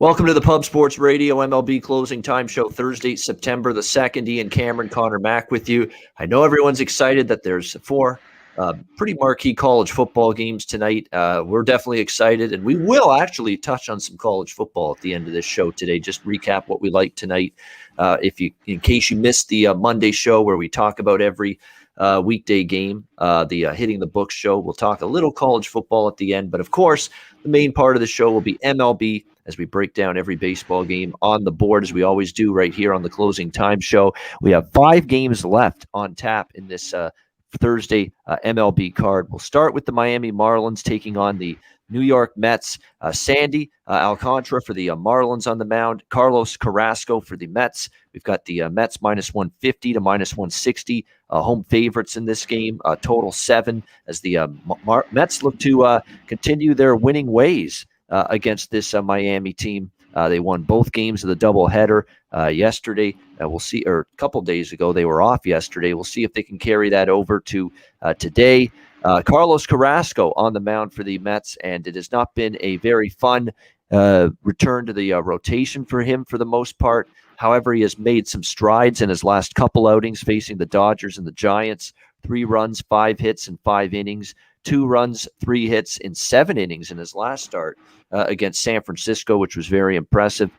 Welcome to the Pub Sports Radio MLB Closing Time Show, Thursday, September the 2nd. Ian Cameron, Conor Mack with you. I know everyone's excited that there's four pretty marquee college football games tonight. We're definitely excited, and we will actually touch on some college football at the end of this show today. Just recap what we like tonight. In case you missed the Monday show where we talk about every weekday game, the Hitting the Books show, we'll talk a little college football at the end. But of course, the main part of the show will be MLB as we break down every baseball game on the board, as we always do right here on the Closing Time Show. We have 5 games left on tap in this Thursday MLB card. We'll start with the Miami Marlins taking on the New York Mets. Sandy Alcantara for the Marlins on the mound. Carlos Carrasco for the Mets. We've got the Mets minus 150 to minus 160 home favorites in this game. Total 7 as the Mets look to continue their winning ways against this Miami team. They won both games of the doubleheader yesterday. We'll see, or a couple days ago. They were off yesterday. We'll see if they can carry that over to today. Carlos Carrasco on the mound for the Mets, and it has not been a very fun return to the rotation for him for the most part. However, he has made some strides in his last couple outings facing the Dodgers and the Giants. 3 runs, 5 hits in 5 innings. 2 runs, 3 hits in 7 innings in his last start against San Francisco, which was very impressive.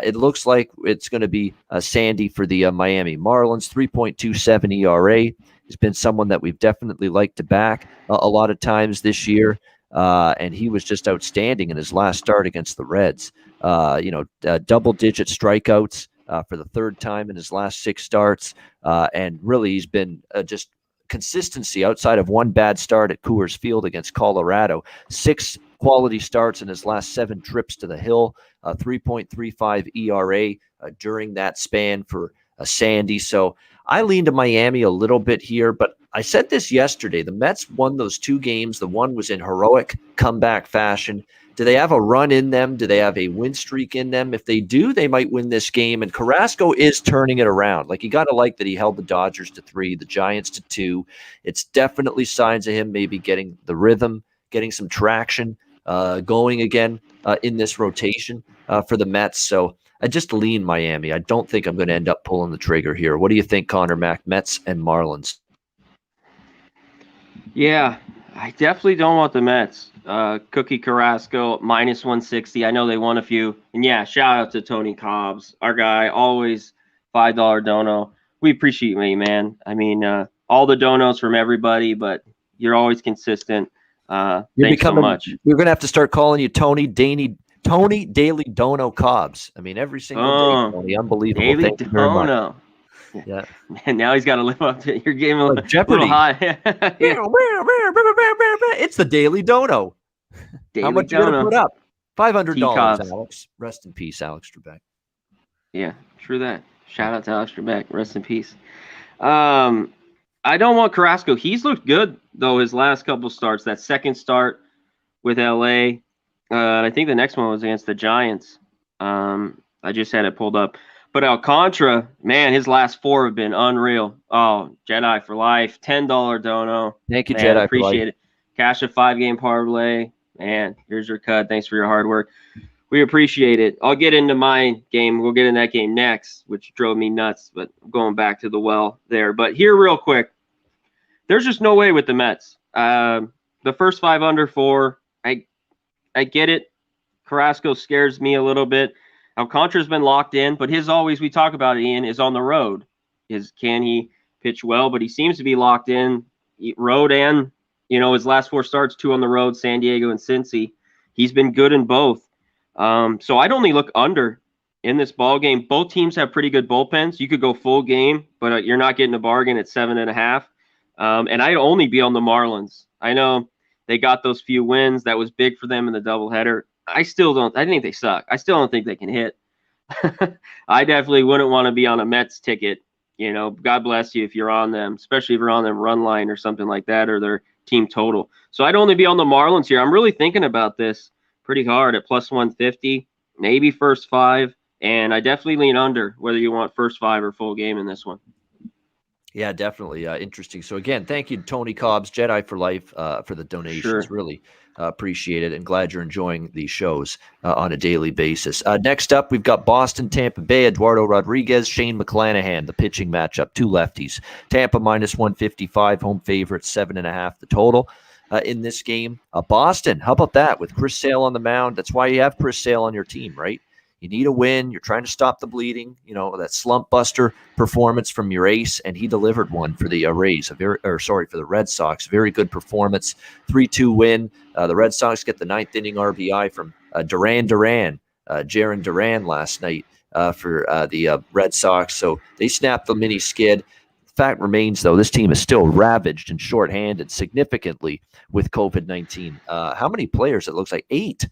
It looks like it's going to be Sandy for the Miami Marlins. 3.27 ERA. He's been someone that we've definitely liked to back a lot of times this year, and he was just outstanding in his last start against the Reds. Double-digit strikeouts for the 3rd time in his last 6 starts, and really he's been just consistency outside of one bad start at Coors Field against Colorado. 6 quality starts in his last 7 trips to the hill, 3.35 ERA during that span for Sandy. So I lean to Miami a little bit here, but I said this yesterday. The Mets won those 2 games. The one was in heroic comeback fashion. Do they have a run in them? Do they have a win streak in them? If they do, they might win this game. And Carrasco is turning it around. Like, you got to like that he held the Dodgers to 3, the Giants to 2. It's definitely signs of him maybe getting the rhythm, getting some traction going again in this rotation for the Mets. So I just lean Miami. I don't think I'm going to end up pulling the trigger here. What do you think, Conor Mack? Mets and Marlins. Yeah, I definitely don't want the Mets. Cookie Carrasco, minus 160. I know they won a few. And yeah, shout out to Tony Cobbs, our guy, always $5 dono. We appreciate you, man. I mean, all the donos from everybody, but you're always consistent. Thanks so much. We're going to have to start calling you Tony Daily Dono Cobbs. I mean, every single day, Tony. Unbelievable. Daily Dono. Yeah. And now he's got to live up to your game. Like Jeopardy. It's the Daily Dono. How much you going to put up? $500, Alex. Rest in peace, Alex Trebek. Yeah, true that. Shout out to Alex Trebek. Rest in peace. I don't want Carrasco. He's looked good, though, his last couple starts. That second start with L.A., I think the next one was against the Giants. I just had it pulled up. But Alcantara, man, his last 4 have been unreal. Oh, Jedi for life, $10 dono. Thank you, man, Jedi. Appreciate it. Cash a 5-game parlay. Man, here's your cut. Thanks for your hard work. We appreciate it. I'll get into my game. We'll get in that game next, which drove me nuts. But I'm going back to the well there. But here, real quick, there's just no way with the Mets. The first 5 under 4, I get it. Carrasco scares me a little bit. Alcantara's been locked in, but his always, we talk about it, Ian, is on the road. Can he pitch well? But he seems to be locked in road and, his last 4 starts, 2 on the road, San Diego and Cincy. He's been good in both. So I'd only look under in this ball game. Both teams have pretty good bullpens. You could go full game, but you're not getting a bargain at 7.5. And I'd only be on the Marlins. I know they got those few wins. That was big for them in the doubleheader. I think they suck. I still don't think they can hit. I definitely wouldn't want to be on a Mets ticket. God bless you if you're on them, especially if you're on them run line or something like that, or their team total. So I'd only be on the Marlins here. I'm really thinking about this pretty hard at plus 150, maybe first 5. And I definitely lean under, whether you want first 5 or full game in this one. Yeah, definitely. Interesting. So again, thank you, Tony Cobbs, Jedi for Life, for the donations. Sure. Really appreciate it, and glad you're enjoying these shows on a daily basis. Next up, we've got Boston, Tampa Bay, Eduardo Rodriguez, Shane McClanahan, the pitching matchup, two lefties. Tampa minus 155, home favorite, 7.5 the total. In this game, Boston, how about that with Chris Sale on the mound? That's why you have Chris Sale on your team, right? You need a win. You're trying to stop the bleeding. You know, that slump buster performance from your ace, and he delivered one for the Rays. For the Red Sox. Very good performance. 3-2 win. The Red Sox get the ninth inning RBI from Jaron Duran last night for the Red Sox. So they snapped the mini skid. Fact remains, though, this team is still ravaged and shorthanded significantly with COVID-19. How many players? It looks like 8.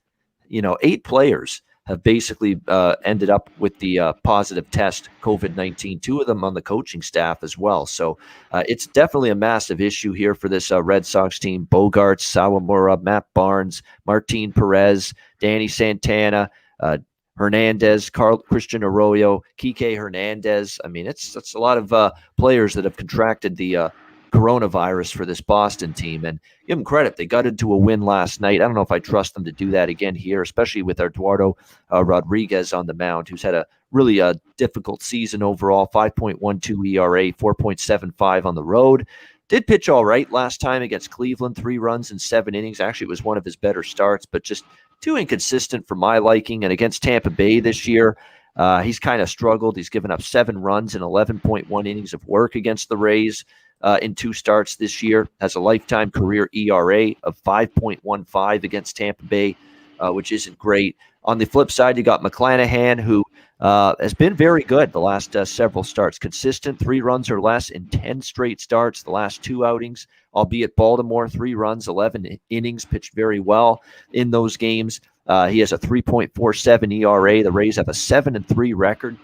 8 players have basically ended up with the positive test COVID-19, 2 of them on the coaching staff as well. So it's definitely a massive issue here for this Red Sox team. Bogarts, Sawamura, Matt Barnes, Martin Perez, Danny Santana, Hernandez, Christian Arroyo, Kike Hernandez. I mean, it's a lot of players that have contracted the coronavirus for this Boston team, and give them credit. They got into a win last night. I don't know if I trust them to do that again here, especially with Eduardo Rodriguez on the mound, who's had a really difficult season overall. 5.12 ERA, 4.75 on the road. Did pitch all right last time against Cleveland, 3 runs in 7 innings. Actually, it was one of his better starts, but just too inconsistent for my liking. And against Tampa Bay this year, he's kind of struggled. He's given up 7 runs in 11.1 innings of work against the Rays. In 2 starts this year, has a lifetime career ERA of 5.15 against Tampa Bay, which isn't great. On the flip side, you got McClanahan, who has been very good the last several starts. Consistent, 3 runs or less in 10 straight starts, the last 2 outings, albeit Baltimore, 3 runs, 11 innings, pitched very well in those games. He has a 3.47 ERA. The Rays have a 7-3 record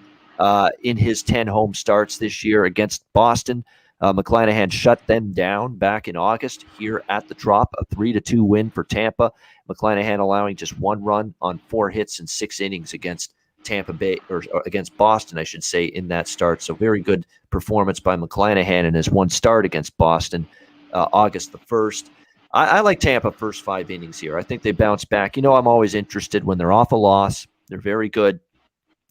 in his 10 home starts this year against Boston. McClanahan shut them down back in August here at the Trop, a 3-2 win for Tampa. McClanahan allowing just 1 run on 4 hits in 6 innings against Tampa Bay, or against Boston, I should say, in that start. So very good performance by McClanahan in his 1 start against Boston, August the 1st. I like Tampa first 5 innings here. I think they bounce back. I'm always interested when they're off a loss. They're very good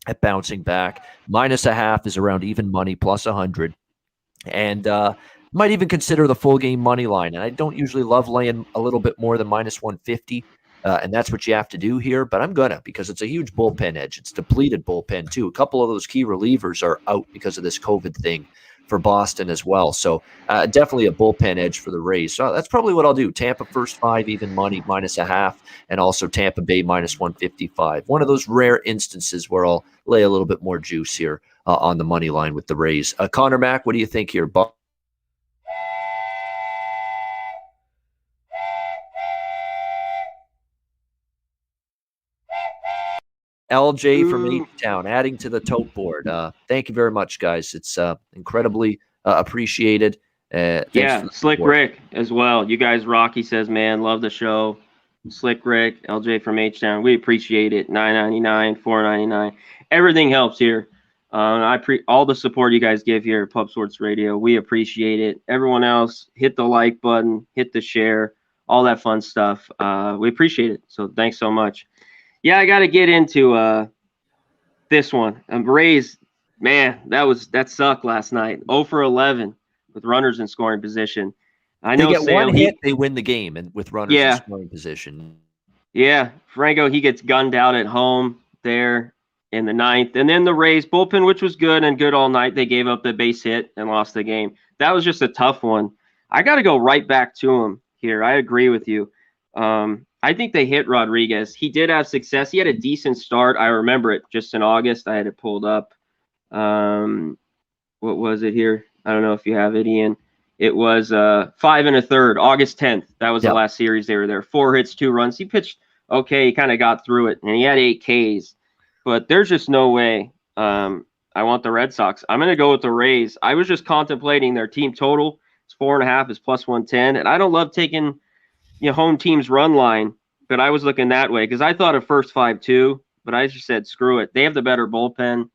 at bouncing back. -0.5 is around even money, plus 100. And might even consider the full game money line. And I don't usually love laying a little bit more than -150. And that's what you have to do here. But I'm going to, because it's a huge bullpen edge. It's depleted bullpen, too. A couple of those key relievers are out because of this COVID thing for Boston as well. So definitely a bullpen edge for the Rays. So that's probably what I'll do. Tampa first 5, even money, -0.5. And also Tampa Bay -155. One of those rare instances where I'll lay a little bit more juice here on the money line with the Rays. Conor Mack, what do you think here? LJ from H-Town, adding to the tote board. Thank you very much, guys. It's incredibly appreciated. Yeah, Slick Rick as well. You guys, Rocky says, man, love the show. Slick Rick, LJ from H-Town, we appreciate it. $9.99, $4.99. Everything helps here. All the support you guys give here at Pub Sports Radio, we appreciate it. Everyone else, hit the like button, hit the share, all that fun stuff. We appreciate it. So thanks so much. Yeah, I got to get into this one. Rays, man, that sucked last night. 0 for 11 with runners in scoring position. I know they get one hit, they win the game, and with runners in scoring position. Yeah, Franco, he gets gunned out at home there in the 9th. And then the Rays bullpen, which was good and good all night, they gave up the base hit and lost the game. That was just a tough one. I got to go right back to him here. I agree with you. I think they hit Rodriguez. He did have success. He had a decent start. I remember it just in August. I had it pulled up. What was it here? I don't know if you have it, Ian. It was 5 1/3, August 10th. That was the last series they were there. 4 hits, 2 runs. He pitched okay. He kind of got through it, and he had 8 Ks. But there's just no way I want the Red Sox. I'm going to go with the Rays. I was just contemplating their team total. It's 4.5 is plus 110. And I don't love taking home team's run line, but I was looking that way because I thought of first 5 too, but I just said, screw it. They have the better bullpen.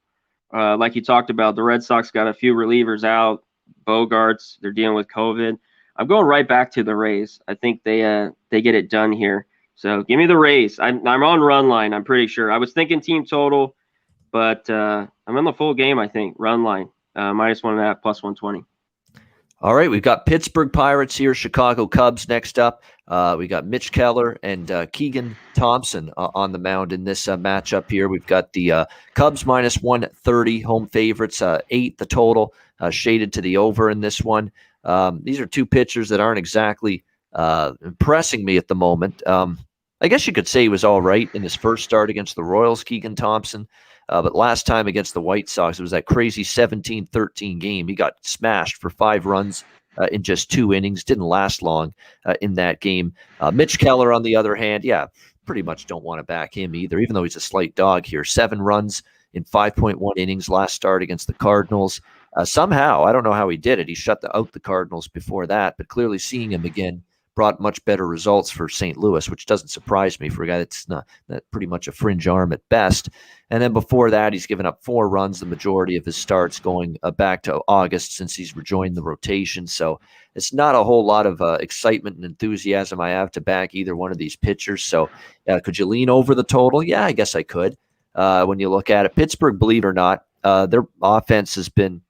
Like you talked about, the Red Sox got a few relievers out. Bogarts. They're dealing with COVID. I'm going right back to the Rays. I think they get it done here. So give me the Rays. I'm on run line. I'm pretty sure. I was thinking team total, but I'm in the full game. I think run line -1.5 +120. All right, we've got Pittsburgh Pirates here, Chicago Cubs next up. We got Mitch Keller and Keegan Thompson on the mound in this matchup here. We've got the Cubs -130, home favorites, 8 the total, shaded to the over in this one. These are two pitchers that aren't exactly impressing me at the moment. I guess you could say he was all right in his first start against the Royals, Keegan Thompson. But last time against the White Sox, it was that crazy 17-13 game. He got smashed for 5 runs in just 2 innings. Didn't last long in that game. Mitch Keller, on the other hand, pretty much don't want to back him either, even though he's a slight dog here. 7 runs in 5.1 innings last start against the Cardinals. Somehow, I don't know how he did it. He shut out the Cardinals before that, but clearly seeing him again brought much better results for St. Louis, which doesn't surprise me for a guy that's not pretty much a fringe arm at best. And then before that, he's given up 4 runs, the majority of his starts going back to August since he's rejoined the rotation. So it's not a whole lot of excitement and enthusiasm I have to back either one of these pitchers. So could you lean over the total? Yeah, I guess I could. When you look at it, Pittsburgh, believe it or not, their offense has been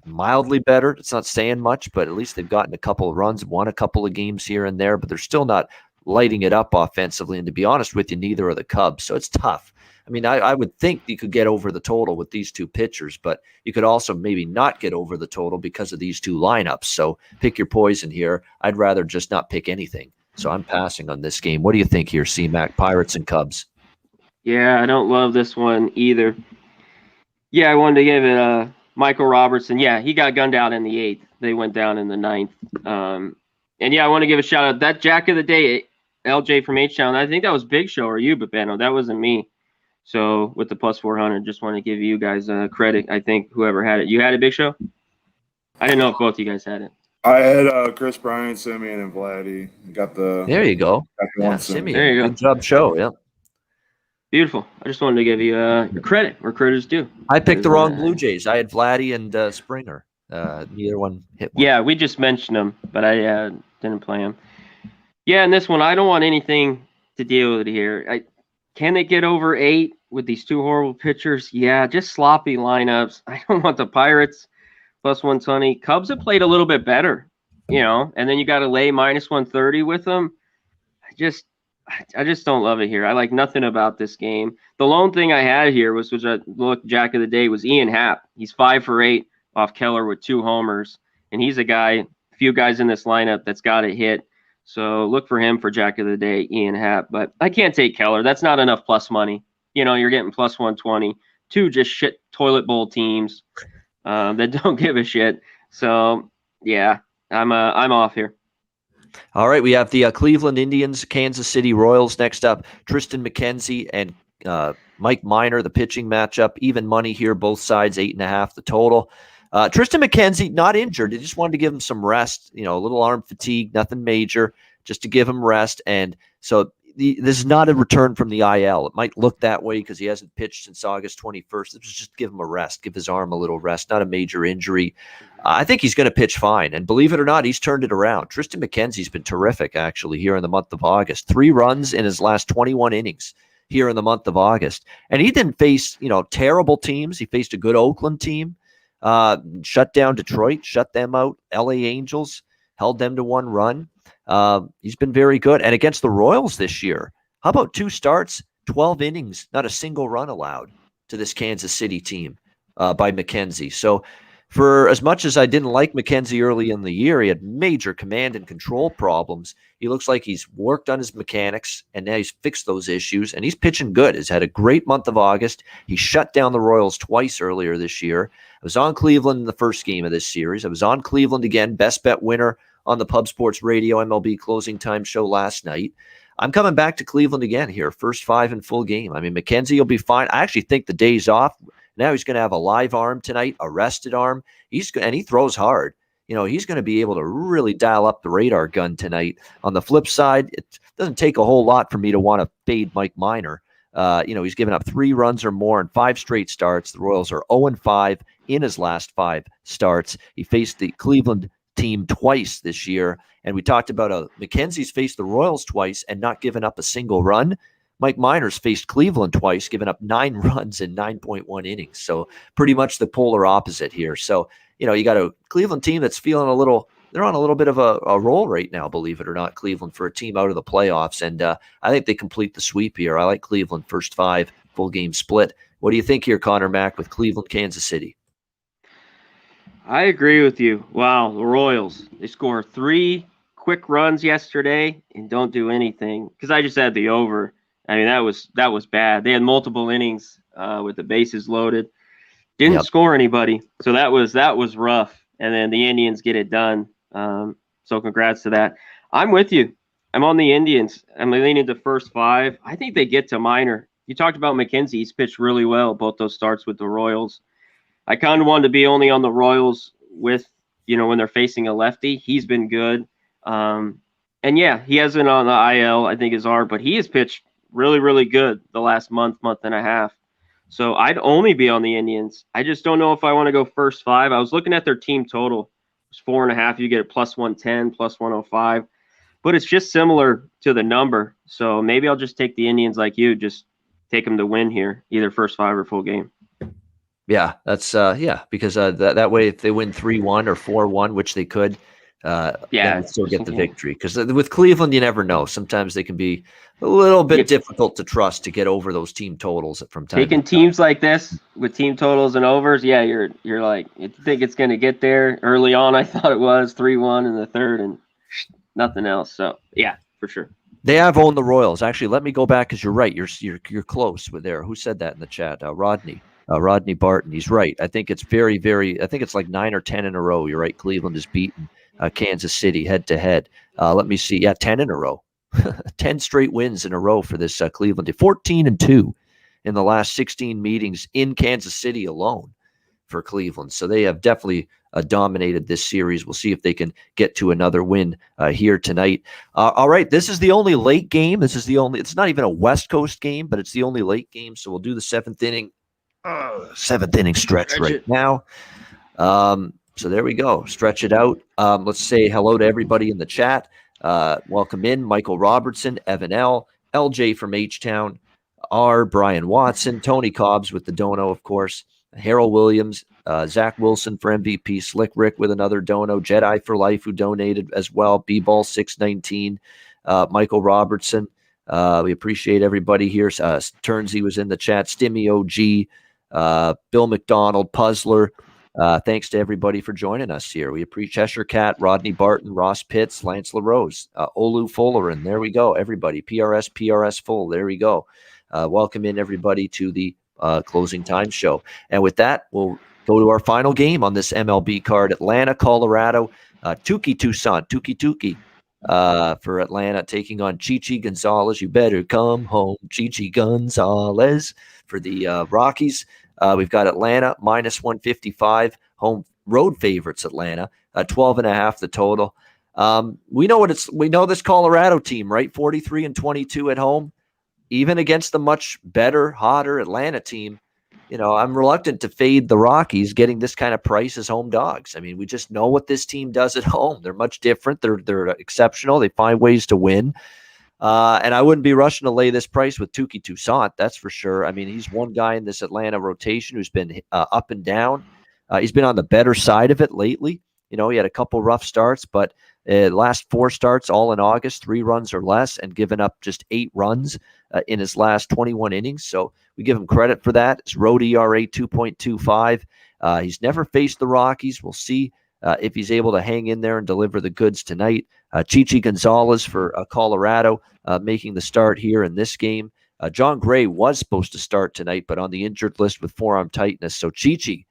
mildly better. It's not saying much, but at least they've gotten a couple of runs, won a couple of games here and there, but they're still not lighting it up offensively. And to be honest with you, neither are the Cubs. So it's tough. I mean, I would think you could get over the total with these two pitchers, but you could also maybe not get over the total because of these two lineups. So pick your poison here. I'd rather just not pick anything. So I'm passing on this game. What do you think here, C-Mac, Pirates and Cubs? Yeah, I don't love this one either. Yeah, I wanted to give it Michael Robertson. Yeah, he got gunned out in the 8th. They went down in the 9th. And yeah, I want to give a shout out. That Jack of the Day, LJ from H-Town, I think that was Big Show or you, but Benno, that wasn't me. So with the +400, just want to give you guys credit. I think whoever had it. You had it, Big Show? I didn't know if both of you guys had it. I had Chris Bryant, Simeon, and Vladdy. There you go. Simeon. There you go. Good job, show. Yeah. Beautiful. I just wanted to give you your credit where credit's due. I picked the wrong Blue Jays. I had Vladdy and Springer. Neither one hit one. Yeah, we just mentioned them, but I didn't play them. Yeah, and this one, I don't want anything to deal with here. Can they get over 8 with these two horrible pitchers? Yeah, just sloppy lineups. I don't want the Pirates +120. Cubs have played a little bit better, and then you got to lay -130 with them. I just don't love it here. I like nothing about this game. The lone thing I had here was Jack of the Day was Ian Happ. He's 5 for 8 off Keller with 2 homers, and he's a few guys in this lineup that's got a hit. So look for him for Jack of the Day, Ian Happ. But I can't take Keller. That's not enough plus money. You're getting +120. 2 just shit toilet bowl teams that don't give a shit. So yeah, I'm off here. All right, we have the Cleveland Indians, Kansas City Royals next up. Tristan McKenzie and Mike Minor, the pitching matchup. Even money here, both sides, 8.5 the total. Tristan McKenzie, not injured. They just wanted to give him some rest, a little arm fatigue, nothing major, just to give him rest. And so this is not a return from the IL. It might look that way because he hasn't pitched since August 21st. This was just give him a rest, give his arm a little rest, not a major injury. I think he's going to pitch fine. And believe it or not, he's turned it around. Tristan McKenzie's been terrific, actually, here in the month of August. 3 runs in his last 21 innings here in the month of August. And he didn't face, terrible teams. He faced a good Oakland team, shut down Detroit, shut them out. LA Angels, held them to 1 run. He's been very good. And against the Royals this year, how about 2 starts, 12 innings, not a single run allowed to this Kansas City team by McKenzie. So for as much as I didn't like McKenzie early in the year, he had major command and control problems. He looks like he's worked on his mechanics, and now he's fixed those issues, and he's pitching good. He's had a great month of August. He shut down the Royals twice earlier this year. I was on Cleveland in the first game of this series. I was on Cleveland again, best bet winner on the Pub Sports Radio MLB closing time show last night. I'm coming back to Cleveland again here, first 5 in full game. I mean, McKenzie will be fine. I actually think the day's off. Now he's going to have a live arm tonight, a rested arm. And he throws hard. He's going to be able to really dial up the radar gun tonight. On the flip side, it doesn't take a whole lot for me to want to fade Mike Minor. He's given up 3 runs or more in 5 straight starts. The Royals are 0-5 in his last 5 starts. He faced the Cleveland team twice this year. And we talked about McKenzie's faced the Royals twice and not given up a single run. Mike Minor's faced Cleveland twice, given up 9 runs in 9.1 innings. So pretty much the polar opposite here. So, you got a Cleveland team that's feeling they're on a little bit of a roll right now, believe it or not, Cleveland, for a team out of the playoffs. And I think they complete the sweep here. I like Cleveland first 5, full game split. What do you think here, Conor Mack, with Cleveland, Kansas City? I agree with you. Wow, the Royals, they score 3 quick runs yesterday and don't do anything, because I just had the over. I mean, that was bad. They had multiple innings with the bases loaded. Didn't score anybody. So that was rough. And then the Indians get it done. So congrats to that. I'm with you. I'm on the Indians. I'm leaning to first 5. I think they get to Minor. You talked about McKenzie. He's pitched really well, both those starts with the Royals. I kind of wanted to be only on the Royals with, when they're facing a lefty. He's been good. And yeah, he hasn't on the IL, I think is R, but he has pitched really, really good the last month and a half. So I'd only be on the Indians. I just don't know if I want to go first 5. I was looking at their team total. It's 4.5. You get a plus 110, plus 105. But it's just similar to the number. So maybe I'll just take the Indians like you. Just take them to win here, either first 5 or full game. Yeah, that's because that way if they win 3-1 or 4-1, which they could, they still get the victory. Because with Cleveland, you never know. Sometimes they can be a little bit difficult to trust to get over those team totals from time. Taking teams like this with team totals and overs, yeah, you're like, you think it's going to get there early on. I thought it was 3-1 in the third and nothing else. So yeah, for sure. They have owned the Royals. Actually, let me go back because you're right. You're close with there. Who said that in the chat? Rodney Barton. He's right. I think it's very, very. I think it's like 9 or 10 in a row. You're right. Cleveland has beaten Kansas City head to head. Let me see. Yeah, 10 in a row. 10 straight wins in a row for this Cleveland. 14-2 in the last 16 meetings in Kansas City alone for Cleveland. So they have definitely dominated this series. We'll see if they can get to another win here tonight. All right, this is the only late game. It's not even a West Coast game, but it's the only late game. So we'll do the 7th inning. 7th inning stretch right now. So there we go. Stretch it out. Let's say hello to everybody in the chat. Welcome in Michael Robertson, Evan L, LJ from H-Town, R, Brian Watson, Tony Cobbs with the dono, of course, Harold Williams, Zach Wilson for MVP, Slick Rick with another dono, Jedi for Life who donated as well, B-Ball 619, Michael Robertson. We appreciate everybody here. Turnsy was in the chat, Stimmy OG, Bill McDonald, Puzzler. Thanks to everybody for joining us here. We appreciate Cheshire Cat, Rodney Barton, Ross Pitts, Lance LaRose, Olu Fullerin. There we go, everybody. PRS full. There we go. Welcome in everybody to the closing time show. And with that, we'll go to our final game on this MLB card. Atlanta, Colorado, Tuki for Atlanta, taking on Chichi Gonzalez. You better come home, Chichi Gonzalez for the Rockies. We've got Atlanta minus 155, home road favorites. Atlanta 12.5 the total. We know this Colorado team, right? 43-22 at home, even against the much better, hotter Atlanta team. I'm reluctant to fade the Rockies getting this kind of price as home dogs. I mean, we just know what this team does at home. They're much different. They're exceptional. They find ways to win. And I wouldn't be rushing to lay this price with Tuki Toussaint, that's for sure. I mean, he's one guy in this Atlanta rotation who's been up and down. He's been on the better side of it lately. He had a couple rough starts, but last 4 starts, all in August, 3 runs or less, and given up just 8 runs in his last 21 innings. So we give him credit for that. His road ERA 2.25. He's never faced the Rockies. We'll see if he's able to hang in there and deliver the goods tonight. Chichi Gonzalez for Colorado making the start here in this game. John Gray was supposed to start tonight, but on the injured list with forearm tightness. So Chichi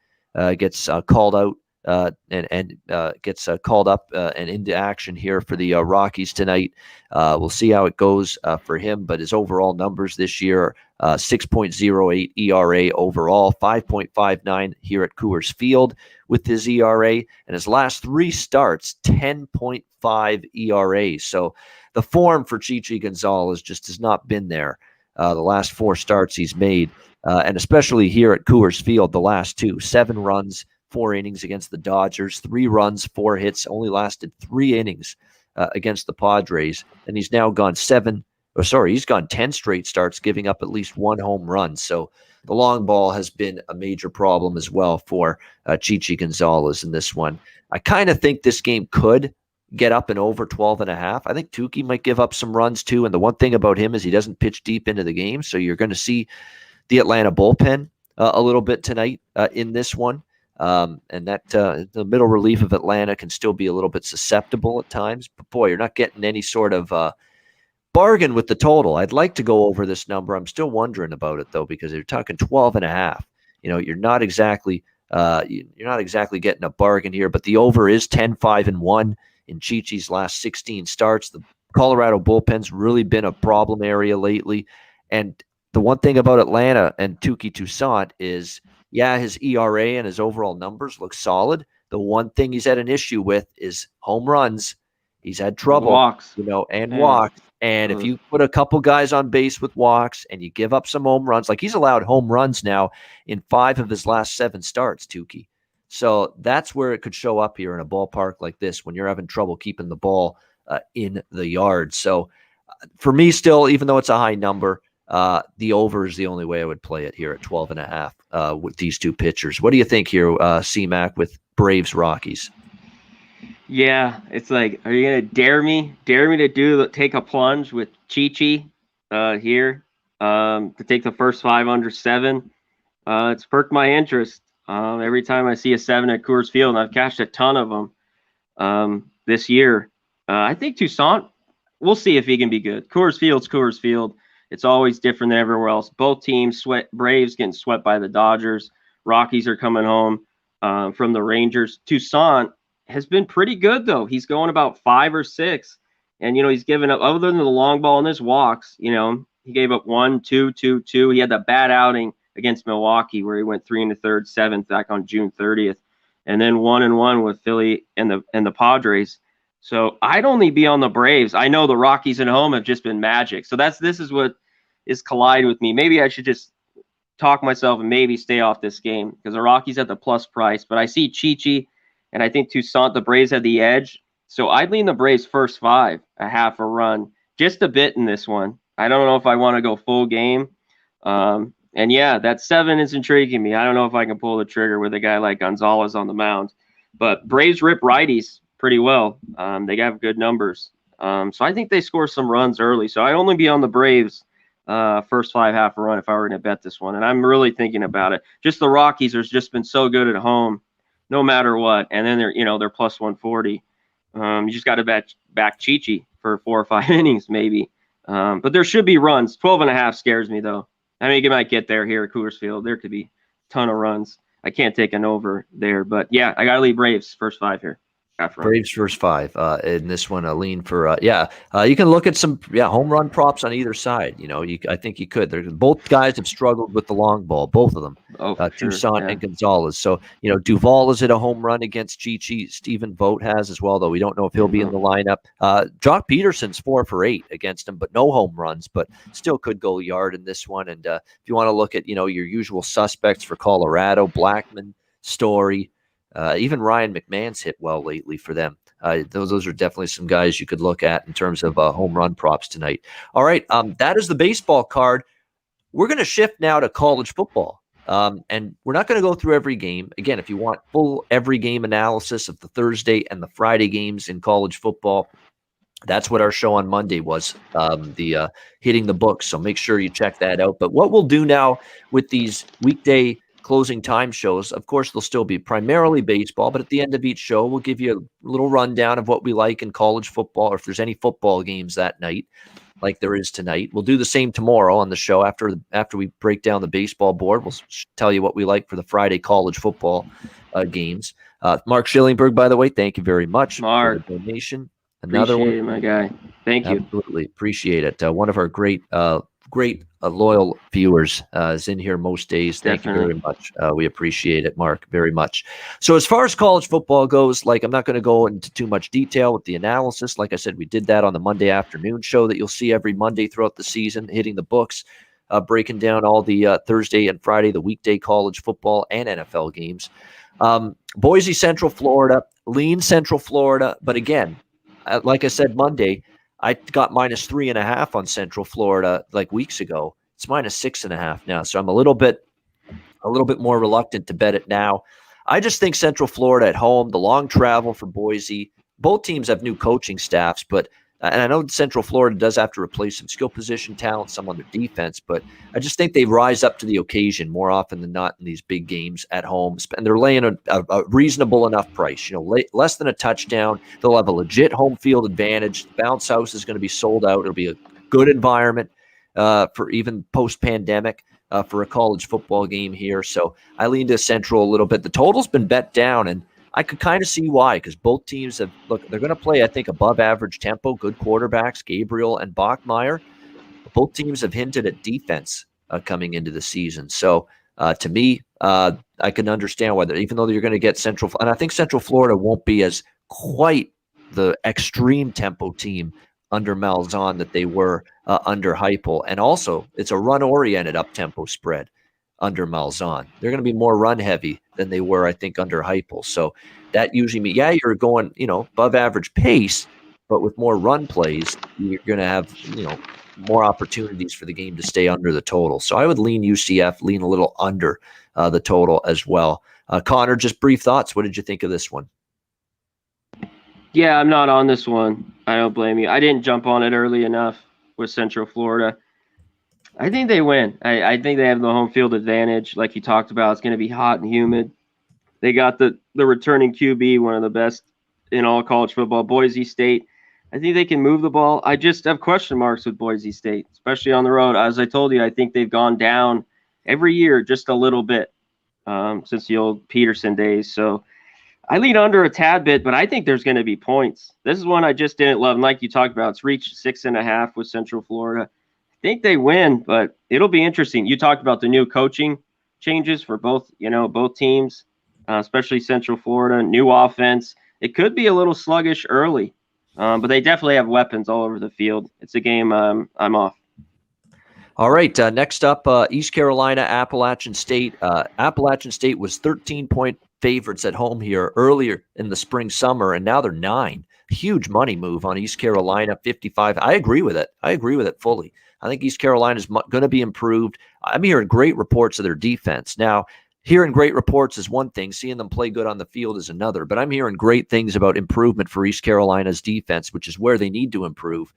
gets called out and gets called up and into action here for the Rockies tonight. We'll see how it goes for him, but his overall numbers this year, 6.08 ERA overall, 5.59 here at Coors Field with his ERA, and his last 3 starts, 10.5 ERA. So the form for Chichi Gonzalez just has not been there the last 4 starts he's made, and especially here at Coors Field, the last 2, 7 runs, 4 innings against the Dodgers, 3 runs, 4 hits, only lasted 3 innings against the Padres, and he's now gone 10 straight starts, giving up at least 1 home run. So the long ball has been a major problem as well for Chichi Gonzalez in this one. I kind of think this game could get up and over 12.5. I think Tukey might give up some runs too. And the one thing about him is he doesn't pitch deep into the game. So you're going to see the Atlanta bullpen a little bit tonight in this one. And that the middle relief of Atlanta can still be a little bit susceptible at times. But boy, you're not getting any sort of bargain with the total. I'd like to go over this number. I'm still wondering about it though, because you're talking 12.5. You're not exactly getting a bargain here. But the over is 10-5-1 in Chichi's last 16 starts. The Colorado bullpen's really been a problem area lately. And the one thing about Atlanta and Touki Toussaint is, his ERA and his overall numbers look solid. The one thing he's had an issue with is home runs. He's had trouble, walks. Walks. And if you put a couple guys on base with walks and you give up some home runs, like he's allowed home runs now in 5 of his last 7 starts, Touki. So that's where it could show up here in a ballpark like this when you're having trouble keeping the ball in the yard. So for me still, even though it's a high number, the over is the only way I would play it here at 12.5 with these 2 pitchers. What do you think here, C-Mac, with Braves Rockies? Yeah, it's like, are you gonna dare me to take a plunge with Chichi here to take the first 5 under 7? It's perked my interest. Every time I see a 7 at Coors Field, and I've cashed a ton of them this year. I think Toussaint, we'll see if he can be good. Coors Field. It's always different than everywhere else. Both teams Braves getting swept by the Dodgers. Rockies are coming home from the Rangers. Toussaint has been pretty good, though. He's going about 5 or 6. And, he's given up, other than the long ball and his walks, he gave up 1, 2, 2, 2. He had that bad outing against Milwaukee where he went 3 1/3, 7th back on June 30th. And then 1-1 with Philly and the Padres. So I'd only be on the Braves. I know the Rockies at home have just been magic. So this is what is colliding with me. Maybe I should just talk myself and maybe stay off this game because the Rockies at the plus price. But I see Chichi and I think Toussaint, the Braves had the edge. So I'd lean the Braves first 5, a half a run, just a bit in this one. I don't know if I want to go full game. And yeah, that 7 is intriguing me. I don't know if I can pull the trigger with a guy like Gonzalez on the mound. But Braves rip righties pretty well. They have good numbers. So I think they score some runs early. So I'd only be on the Braves first 5, half a run if I were going to bet this one. And I'm really thinking about it. Just the Rockies have just been so good at home, no matter what. And then they're plus 140. You just got to back Chichi for 4 or 5 innings maybe. But there should be runs. 12.5 scares me though. I mean, you might get there here at Coors Field. There could be a ton of runs. I can't take an over there, but yeah, I got to leave Braves first 5 here. Braves first 5 in this one. A lean for you can look at some home run props on either side. I think you could. Both guys have struggled with the long ball, both of them. Toussaint and Gonzalez. So Duvall is at a home run against Chichi. Stephen Vogt has as well, though we don't know if he'll be in the lineup. Jock Peterson's 4 for 8 against him, but no home runs, but still could go yard in this one. And if you want to look at your usual suspects for Colorado, Blackman, Story. Even Ryan McMahon's hit well lately for them. Those are definitely some guys you could look at in terms of home run props tonight. All right, that is the baseball card. We're going to shift now to college football. And we're not going to go through every game. Again, if you want full every game analysis of the Thursday and the Friday games in college football, that's what our show on Monday was, the hitting the books. So make sure you check that out. But what we'll do now with these weekday closing time shows, of course, they'll still be primarily baseball, but at the end of each show, we'll give you a little rundown of what we like in college football, or if there's any football games that night, like there is tonight. We'll do the same tomorrow on the show after we break down the baseball board. We'll tell you what we like for the Friday college football games. Mark Schillingberg, by the way, thank you very much for the donation. Another Appreciate one, it, my guy. Thank you. Absolutely appreciate it. One of our great great loyal viewers is in here most days. Thank you Definitely. very much. We appreciate it, Mark, very much. So as far as college football goes, like, I'm not going to go into too much detail with the analysis. Like I said, we did that on the Monday afternoon show that you'll see every Monday throughout the season, hitting the books, breaking down all the Thursday and Friday, the weekday college football and NFL games. Boise, Central Florida, lean Central Florida. But again, like I said, Monday, I got -3.5 on Central Florida like weeks ago. It's -6.5 now. So I'm a little bit more reluctant to bet it now. I just think Central Florida at home, the long travel for Boise. Both teams have new coaching staffs, but and I know Central Florida does have to replace some skill position talent, some on their defense, but I just think they rise up to the occasion more often than not in these big games at home. And they're laying a reasonable enough price, less than a touchdown. They'll have a legit home field advantage. The bounce house is going to be sold out. It'll be a good environment for even post-pandemic for a college football game here. So I lean to Central a little bit. The total's been bet down, and I could kind of see why, because both teams they're going to play, I think, above average tempo, good quarterbacks, Gabriel and Bachmeier. Both teams have hinted at defense coming into the season. So to me, I can understand why, even though you're going to get Central, and I think Central Florida won't be as quite the extreme tempo team under Malzahn that they were under Heupel. And also, it's a run-oriented up-tempo spread under Malzahn. They're going to be more run-heavy than they were, I think, under Heupel. So that usually means, you're going, above average pace, but with more run plays, you're going to have, more opportunities for the game to stay under the total. So I would lean UCF, lean a little under the total as well. Conor, just brief thoughts. What did you think of this one? Yeah, I'm not on this one. I don't blame you. I didn't jump on it early enough with Central Florida. I think they win. I think they have the home field advantage. Like you talked about, it's going to be hot and humid. They got the returning QB, one of the best in all college football, Boise State. I think they can move the ball. I just have question marks with Boise State, especially on the road. As I told you, I think they've gone down every year just a little bit since the old Peterson days. So I lean under a tad bit, but I think there's going to be points. This is one I just didn't love. And like you talked about, it's reached 6.5 with Central Florida. I think they win, but it'll be interesting. You talked about the new coaching changes for both teams, especially Central Florida, new offense. It could be a little sluggish early, but they definitely have weapons all over the field. It's a game I'm off. All right, next up, East Carolina, Appalachian State. Appalachian State was 13-point favorites at home here earlier in the summer, and now they're 9. Huge money move on East Carolina, 55. I agree with it fully. I think East Carolina is going to be improved. I'm hearing great reports of their defense. Now, hearing great reports is one thing. Seeing them play good on the field is another. But I'm hearing great things about improvement for East Carolina's defense, which is where they need to improve.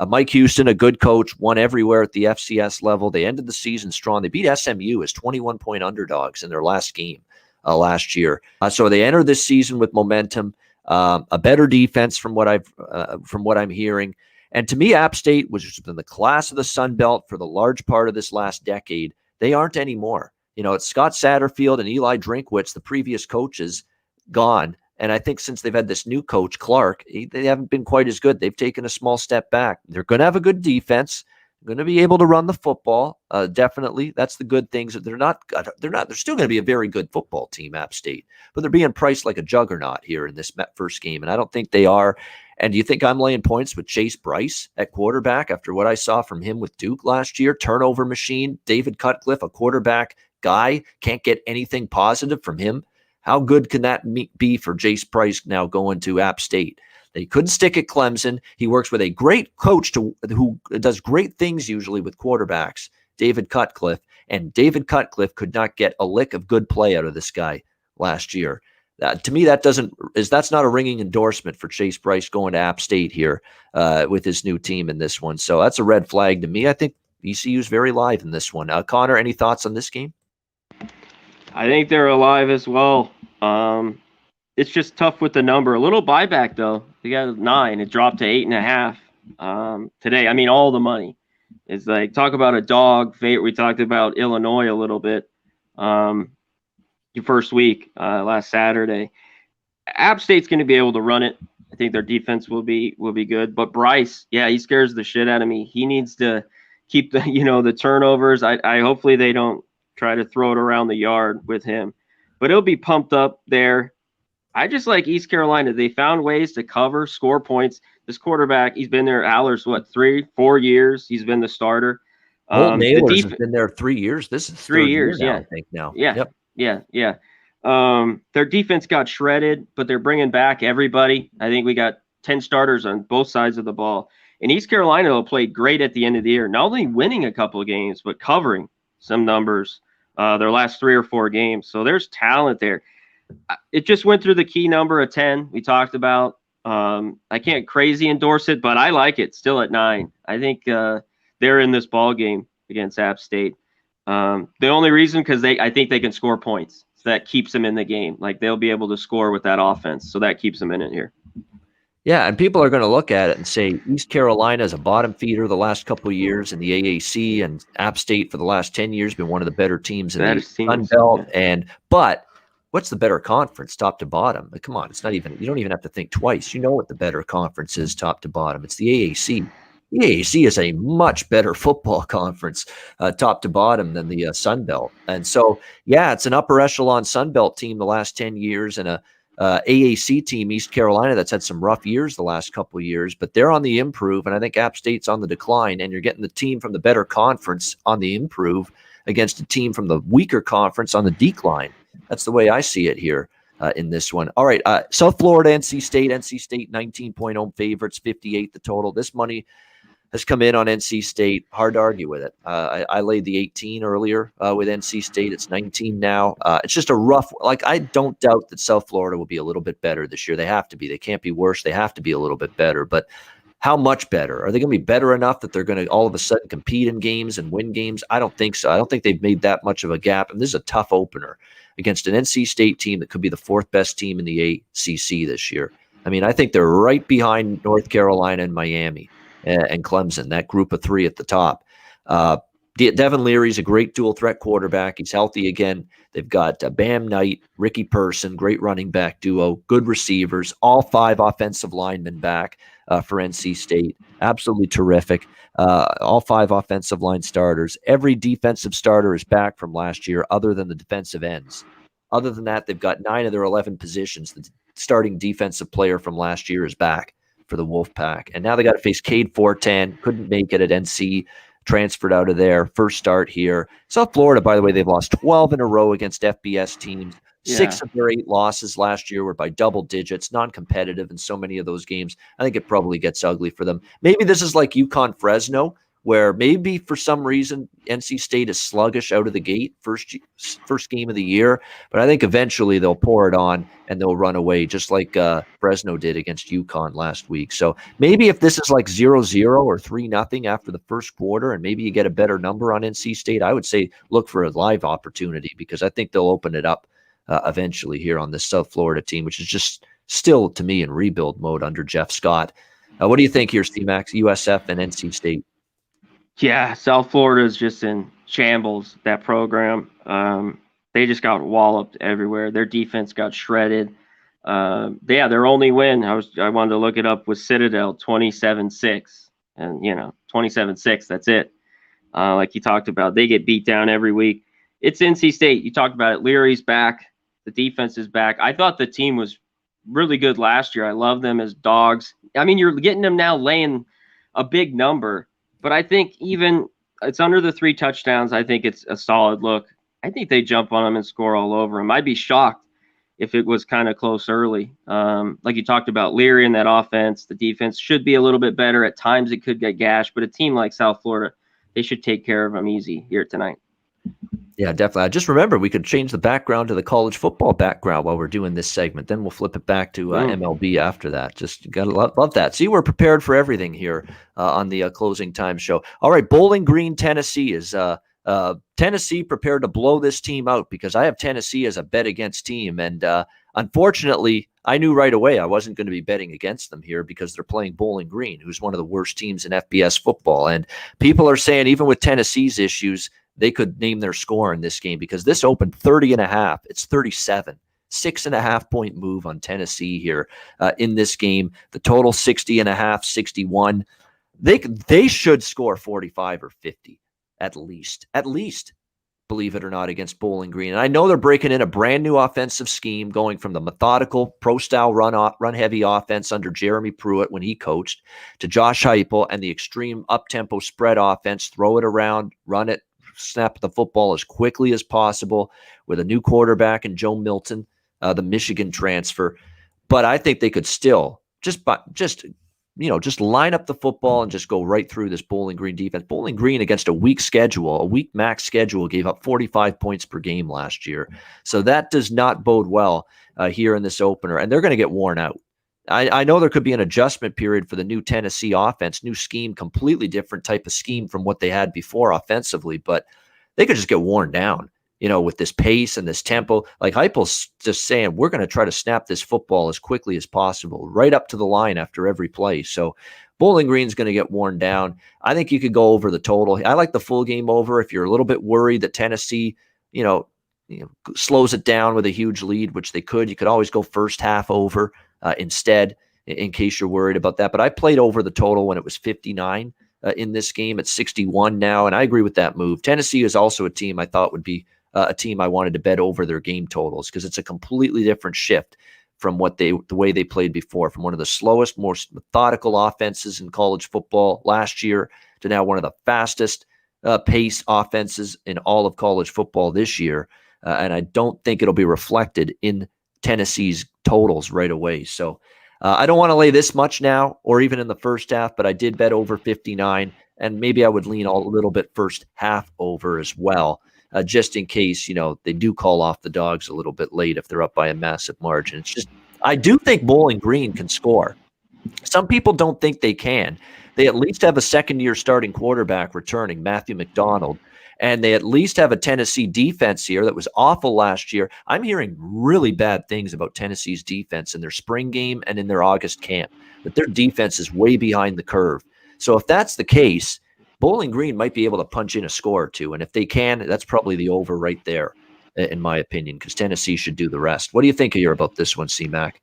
Mike Houston, a good coach, won everywhere at the FCS level. They ended the season strong. They beat SMU as 21-point underdogs in their last game last year. So they enter this season with momentum, a better defense from what I'm hearing. And to me, App State was in the class of the Sun Belt for the large part of this last decade. They aren't anymore. It's Scott Satterfield and Eli Drinkwitz, the previous coaches, gone. And I think since they've had this new coach, Clark, they haven't been quite as good. They've taken a small step back. They're going to have a good defense. They're going to be able to run the football. Definitely. That's the good things. They're still going to be a very good football team, App State, but they're being priced like a juggernaut here in this first game. And I don't think they are. And do you think I'm laying points with Chase Bryce at quarterback after what I saw from him with Duke last year? Turnover machine, David Cutcliffe, a quarterback guy, can't get anything positive from him. How good can that be for Jace Price now going to App State? They couldn't stick at Clemson. He works with a great coach who does great things usually with quarterbacks, David Cutcliffe, and David Cutcliffe could not get a lick of good play out of this guy last year. To me, that's not a ringing endorsement for Chase Bryce going to App State here with his new team in this one. So that's a red flag to me. I think ECU is very live in this one. Conor, any thoughts on this game? I think they're alive as well. It's just tough with the number. A little buyback, though. They got 9. It dropped to 8.5 today. I mean, all the money. It's like, talk about a dog favorite. We talked about Illinois a little bit your first week last Saturday. App State's going to be able to run it. I think their defense will be good. But Bryce, yeah, he scares the shit out of me. He needs to keep the turnovers. I hopefully they don't try to throw it around the yard with him, but it'll be pumped up there. I just like East Carolina. They found ways to cover, score points. This quarterback, he's been there. Aller's 3-4 years. He's been the starter. Bolton Naylor's has been there 3 years. This is 3 years now, yeah. I think now. Yeah. Yep. Yeah. Their defense got shredded, but they're bringing back everybody. I think we got 10 starters on both sides of the ball. And East Carolina played great at the end of the year, not only winning a couple of games, but covering some numbers their last 3 or 4 games. So there's talent there. It just went through the key number of 10 we talked about. I can't crazy endorse it, but I like it still at 9. I think they're in this ball game against App State. The only reason, because I think they can score points. So that keeps them in the game. Like, they'll be able to score with that offense. So that keeps them in it here. Yeah, and people are going to look at it and say East Carolina is a bottom feeder the last couple of years in the AAC, and App State for the last 10 years been one of the better teams in the Sun Belt. But what's the better conference, top to bottom? Come on, it's not even. You don't even have to think twice. You know what the better conference is, top to bottom. It's the AAC. The AAC is a much better football conference, top to bottom, than the Sun Belt. And so, yeah, it's an upper echelon Sun Belt team the last 10 years, and a AAC team, East Carolina, that's had some rough years the last couple of years, but they're on the improve, and I think App State's on the decline, and you're getting the team from the better conference on the improve against a team from the weaker conference on the decline. That's the way I see it here in this one. All right, South Florida, NC State 19-point home favorites, 58 the total. This money has come in on NC State. Hard to argue with it. I laid the 18 earlier with NC State. It's 19 now. It's just a rough. Like, I don't doubt that South Florida will be a little bit better this year. They have to be. They can't be worse. They have to be a little bit better. But how much better? Are they going to be better enough that they're going to all of a sudden compete in games and win games? I don't think so. I don't think they've made that much of a gap. And this is a tough opener against an NC State team that could be the 4th best team in the ACC this year. I mean, I think they're right behind North Carolina and Miami and Clemson, that group of 3 at the top. Devin Leary's a great dual threat quarterback. He's healthy again. They've got Bam Knight, Ricky Person, great running back duo, good receivers, all 5 offensive linemen back for NC State. Absolutely terrific. All 5 offensive line starters. Every defensive starter is back from last year other than the defensive ends. Other than that, they've got 9 of their 11 positions. The starting defensive player from last year is back for the Wolfpack. And now they got to face Cade Fortan. Couldn't make it at NC. Transferred out of there. First start here. South Florida, by the way, they've lost 12 in a row against FBS teams. Yeah. 6 of their 8 losses last year were by double digits, non-competitive in so many of those games. I think it probably gets ugly for them. Maybe this is like UConn-Fresno, where maybe for some reason NC State is sluggish out of the gate, first game of the year. But I think eventually they'll pour it on and they'll run away, just like Fresno did against UConn last week. So maybe if this is like 0-0 or 3-0 after the first quarter, and maybe you get a better number on NC State, I would say look for a live opportunity, because I think they'll open it up eventually here on this South Florida team, which is just still, to me, in rebuild mode under Jeff Scott. What do you think here, C-Max, USF and NC State? Yeah, South Florida is just in shambles, that program. They just got walloped everywhere. Their defense got shredded. Their only win, I wanted to look it up, was Citadel, 27-6. And, 27-6, that's it. Like you talked about, they get beat down every week. It's NC State. You talked about it. Leary's back. The defense is back. I thought the team was really good last year. I love them as dogs. I mean, you're getting them now laying a big number. But I think even it's under the 3 touchdowns. I think it's a solid look. I think they jump on them and score all over them. I'd be shocked if it was kind of close early. Like you talked about, Leary in that offense, the defense should be a little bit better. At times it could get gashed, but a team like South Florida, they should take care of them easy here tonight. Yeah, definitely. I just remember we could change the background to the college football background while we're doing this segment. Then we'll flip it back to MLB after that. Just got to love that. See, we're prepared for everything here on the closing time show. All right, Bowling Green, Tennessee is Tennessee prepared to blow this team out, because I have Tennessee as a bet against team. And unfortunately, I knew right away I wasn't going to be betting against them here, because they're playing Bowling Green, who's one of the worst teams in FBS football. And people are saying, even with Tennessee's issues, they could name their score in this game, because this opened 30.5. It's 37. 6.5 point move on Tennessee here in this game. The total 60.5, 61. they should score 45 or 50 at least. Believe it or not, against Bowling Green. And I know they're breaking in a brand new offensive scheme, going from the methodical pro-style run-heavy offense under Jeremy Pruitt when he coached to Josh Heupel and the extreme up-tempo spread offense, throw it around, run it, snap the football as quickly as possible with a new quarterback and Joe Milton, the Michigan transfer. But I think they could still just line up the football and just go right through this Bowling Green defense. Bowling Green against a weak max schedule, gave up 45 points per game last year. So that does not bode well here in this opener, and they're going to get worn out. I know there could be an adjustment period for the new Tennessee offense, new scheme, completely different type of scheme from what they had before offensively, but they could just get worn down, with this pace and this tempo. Like Heupel's just saying, we're going to try to snap this football as quickly as possible, right up to the line after every play. So Bowling Green's going to get worn down. I think you could go over the total. I like the full game over if you're a little bit worried that Tennessee, slows it down with a huge lead, which they could. You could always go first half over instead in case you're worried about that. But I played over the total when it was 59 in this game. It's 61 now, and I agree with that move. Tennessee is also a team I thought would be a team I wanted to bet over their game totals because it's a completely different shift from the way they played before, from one of the slowest, most methodical offenses in college football last year to now one of the fastest pace offenses in all of college football this year. And I don't think it'll be reflected in Tennessee's totals right away. So I don't want to lay this much now or even in the first half, but I did bet over 59, and maybe I would lean a little bit first half over as well. Just in case, they do call off the Dogs a little bit late if they're up by a massive margin. It's just, I do think Bowling Green can score. Some people don't think they can. They at least have a second-year starting quarterback returning, Matthew McDonald, and they at least have a Tennessee defense here that was awful last year. I'm hearing really bad things about Tennessee's defense in their spring game and in their August camp, that their defense is way behind the curve. So if that's the case, Bowling Green might be able to punch in a score or two. And if they can, that's probably the over right there, in my opinion, because Tennessee should do the rest. What do you think about this one, C-Mac?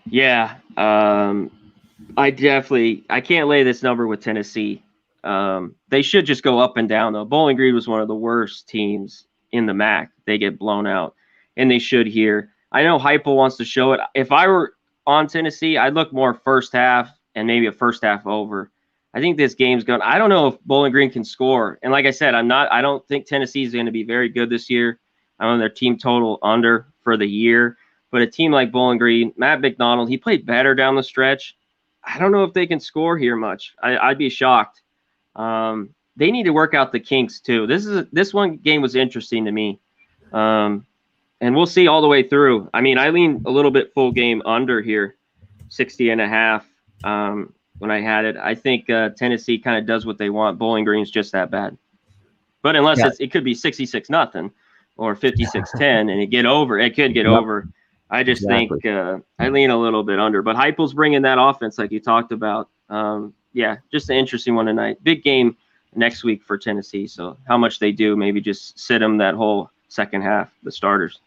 Yeah, I can't lay this number with Tennessee. They should just go up and down, though. Bowling Green was one of the worst teams in the MAC. They get blown out, and they should here. I know Heupel wants to show it. If I were on Tennessee, I'd look more first half and maybe a first half over. I think this game's going. I don't know if Bowling Green can score. And like I said, I don't think Tennessee is going to be very good this year. I don't know their team total under for the year. But a team like Bowling Green, Matt McDonald, he played better down the stretch. I don't know if they can score here much. I'd be shocked. They need to work out the kinks too. This one game was interesting to me. And we'll see all the way through. I mean, I lean a little bit full game under here, 60.5. When I had it, I think Tennessee kind of does what they want. Bowling Green's just that bad. But unless it could be 66-0 or 56-10 and it could get over. I just think I lean a little bit under. But Heupel's bringing that offense like you talked about. Just an interesting one tonight. Big game next week for Tennessee. So how much they do, maybe just sit them that whole second half, the starters.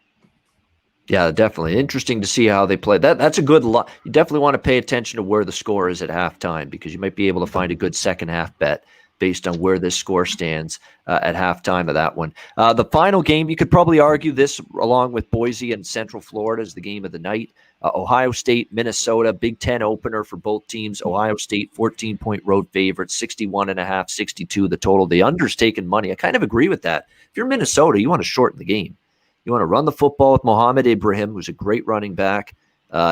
Yeah, definitely. Interesting to see how they play. That's a good lot. You definitely want to pay attention to where the score is at halftime because you might be able to find a good second half bet based on where this score stands at halftime of that one. The final game, you could probably argue this along with Boise and Central Florida as the game of the night. Ohio State, Minnesota, Big Ten opener for both teams. Ohio State, 14-point road favorite, 61.5, 62 the total. The under's taking money. I kind of agree with that. If you're Minnesota, you want to shorten the game. You want to run the football with Mohamed Ibrahim, who's a great running back.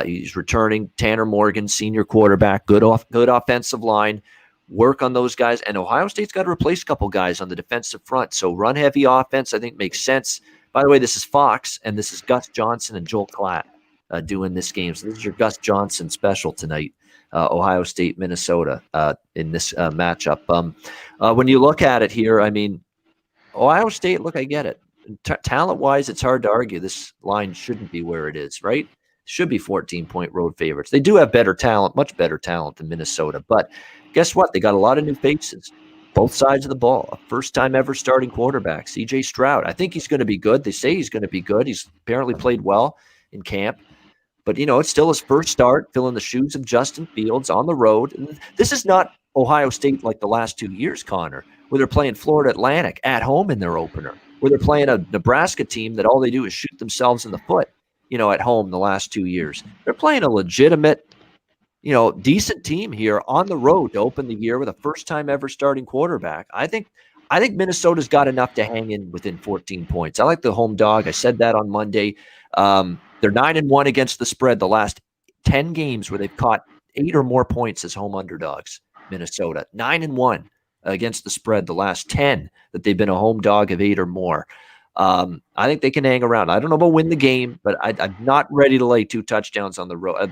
He's returning. Tanner Morgan, senior quarterback, good offensive line. Work on those guys. And Ohio State's got to replace a couple guys on the defensive front. So run-heavy offense, I think, makes sense. By the way, this is Fox, and this is Gus Johnson and Joel Klatt doing this game. So this is your Gus Johnson special tonight, Ohio State, Minnesota, in this matchup. When you look at it here, I mean, Ohio State, look, I get it. Talent-wise, it's hard to argue this line shouldn't be where it is, right? Should be 14-point road favorites. They do have better talent, much better talent than Minnesota. But guess what? They got a lot of new faces, both sides of the ball. A first-time ever starting quarterback, C.J. Stroud. I think he's going to be good. They say he's going to be good. He's apparently played well in camp. But, it's still his first start, filling the shoes of Justin Fields on the road. And this is not Ohio State like the last 2 years, Connor, where they're playing Florida Atlantic at home in their opener, where they're playing a Nebraska team that all they do is shoot themselves in the foot, at home the last 2 years. They're playing a legitimate, decent team here on the road to open the year with a first-time ever starting quarterback. I think Minnesota's got enough to hang in within 14 points. I like the home dog. I said that on Monday. They're 9-1 against the spread the last 10 games where they've caught 8 or more points as home underdogs. Minnesota 9-1 against the spread the last 10 that they've been a home dog of 8 or more. I think they can hang around. I don't know about win the game, but I'm not ready to lay 2 touchdowns on the road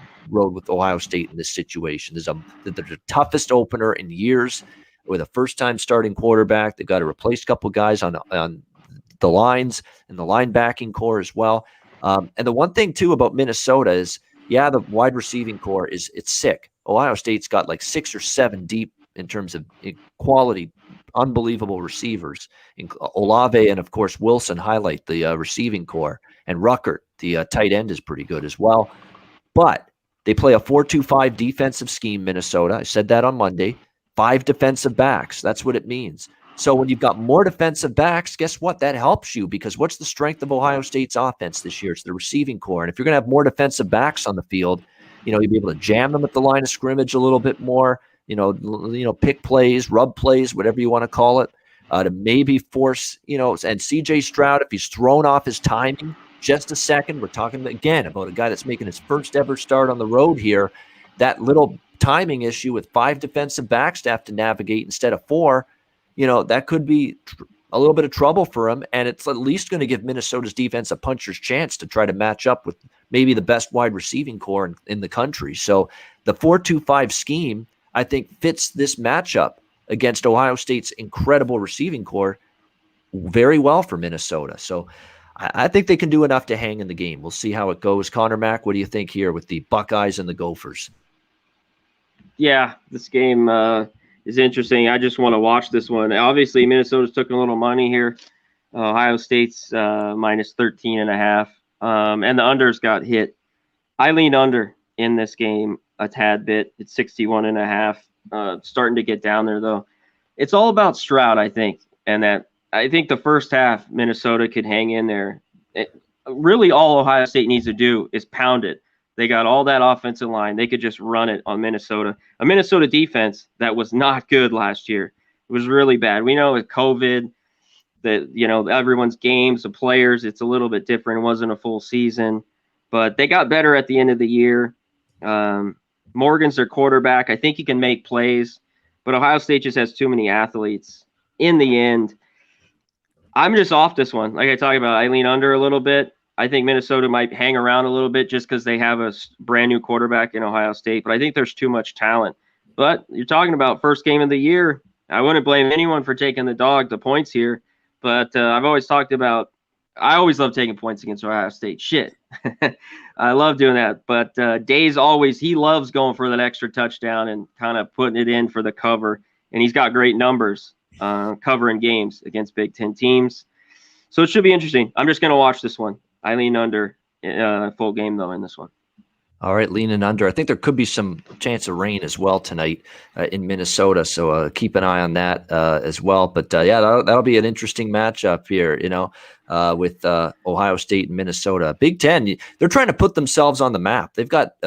with Ohio State in this situation. There's the toughest opener in years with a first-time starting quarterback. They've got to replace a couple guys on the lines and the linebacking core as well. And the one thing, too, about Minnesota is, the wide receiving core it's sick. Ohio State's got like 6 or 7 deep in terms of quality, unbelievable receivers. Olave and, of course, Wilson highlight the receiving core. And Ruckert, the tight end, is pretty good as well. But they play a 4-2-5 defensive scheme, Minnesota. I said that on Monday. 5 defensive backs. That's what it means. So when you've got more defensive backs, guess what? That helps you, because what's the strength of Ohio State's offense this year? It's the receiving core. And if you're going to have more defensive backs on the field, you'll be able to jam them at the line of scrimmage a little bit more, pick plays, rub plays, whatever you want to call it, to maybe force, and CJ Stroud, if he's thrown off his timing just a second, we're talking again about a guy that's making his first ever start on the road here, that little timing issue with 5 defensive backs to have to navigate instead of 4, that could be a little bit of trouble for him. And it's at least going to give Minnesota's defense a puncher's chance to try to match up with maybe the best wide receiving core in the country. So the 4-2-5 scheme, I think, fits this matchup against Ohio State's incredible receiving core very well for Minnesota. So I think they can do enough to hang in the game. We'll see how it goes. Connor Mack, what do you think here with the Buckeyes and the Gophers? Yeah, this game is interesting. I just want to watch this one. Obviously, Minnesota's took a little money here. Ohio State's minus 13.5. And the unders got hit. I lean under in this game a tad bit. It's 61.5. Starting to get down there, though. It's all about Stroud, I think. And that I think the first half, Minnesota could hang in there. Really, all Ohio State needs to do is pound it. They got all that offensive line. They could just run it on Minnesota. A Minnesota defense that was not good last year. It was really bad. We know with COVID, that everyone's games, the players, it's a little bit different. It wasn't a full season, but they got better at the end of the year. Morgan's their quarterback. I think he can make plays, but Ohio State just has too many athletes. In the end, I'm just off this one. Like I talked about, I lean under a little bit. I think Minnesota might hang around a little bit just because they have a brand new quarterback in Ohio State, but I think there's too much talent. But you're talking about first game of the year. I wouldn't blame anyone for taking the points here, but I've always talked about, I always love taking points against Ohio State. Shit. I love doing that. But he loves going for that extra touchdown and kind of putting it in for the cover. And he's got great numbers covering games against Big Ten teams. So it should be interesting. I'm just going to watch this one. I lean under full game, though, in this one. All right, leaning under. I think there could be some chance of rain as well tonight in Minnesota, so keep an eye on that as well. But, that'll be an interesting matchup here, with Ohio State and Minnesota. Big Ten, they're trying to put themselves on the map. They've got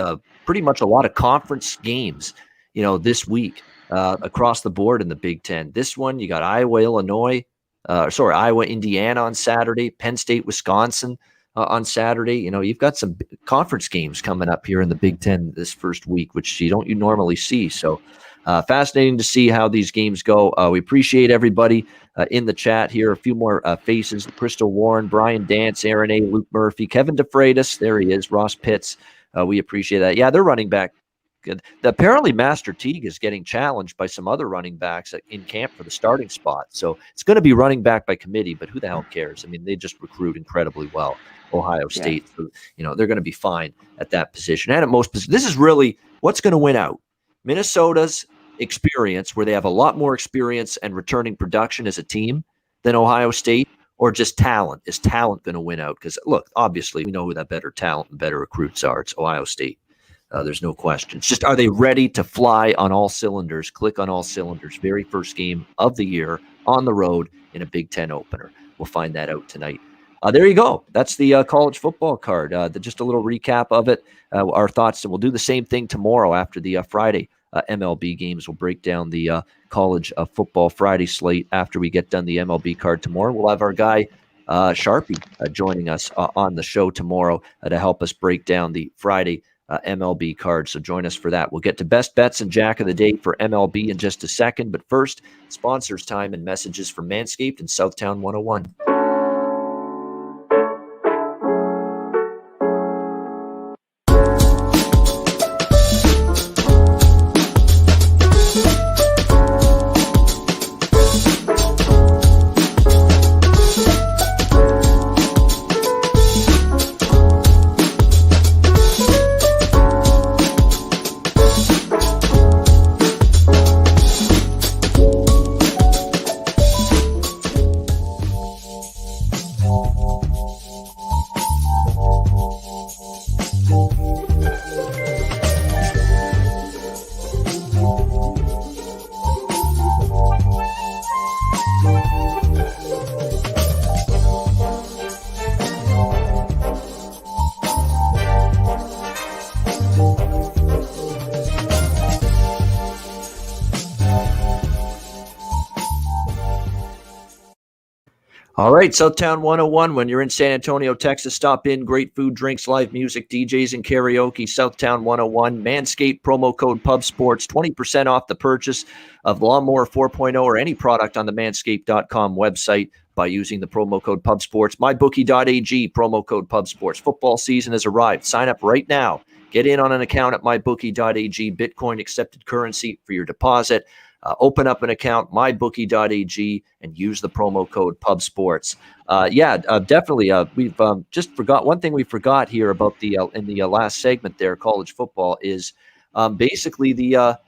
pretty much a lot of conference games, this week across the board in the Big Ten. This one, you got Iowa, Indiana on Saturday, Penn State, Wisconsin on Saturday. You've got some conference games coming up here in the Big Ten this first week, which you normally see. So fascinating to see how these games go. We appreciate everybody in the chat here. A few more faces: Crystal Warren, Brian Dance, Aaron A., Luke Murphy, Kevin DeFreitas. There he is. Ross Pitts. We appreciate that. Yeah, they're running back. Good. Apparently, Master Teague is getting challenged by some other running backs in camp for the starting spot. So it's going to be running back by committee, but who the hell cares? I mean, they just recruit incredibly well, Ohio State. Yeah. So, they're going to be fine at that position. And at most positions, this is really what's going to win out. Minnesota's experience, where they have a lot more experience and returning production as a team than Ohio State, or just talent? Is talent going to win out? Because, look, obviously, we know who that better talent and better recruits are. It's Ohio State. There's no question. It's just, are they ready to fly on all cylinders, click on all cylinders, very first game of the year on the road in a Big Ten opener? We'll find that out tonight. There you go. That's the college football card. Just a little recap of it, our thoughts. And we'll do the same thing tomorrow after the Friday MLB games. We'll break down the college football Friday slate after we get done the MLB card tomorrow. We'll have our guy, Sharpie, joining us on the show tomorrow to help us break down the Friday MLB card. So join us for that. We'll get to best bets and Jack of the Day for MLB in just a second. But first, sponsors time and messages from Manscaped and Southtown 101. All right, Southtown 101. When you're in San Antonio, Texas, stop in. Great food, drinks, live music, DJs, and karaoke. Southtown 101. Manscaped, promo code PubSports. 20% off the purchase of Lawnmower 4.0 or any product on the manscaped.com website by using the promo code PubSports. MyBookie.ag, promo code PubSports. Football season has arrived. Sign up right now. Get in on an account at MyBookie.ag. Bitcoin accepted currency for your deposit. Open up an account, mybookie.ag, and use the promo code PubSports. Definitely. We've just forgot one thing we forgot here about in the last segment there, college football, is basically the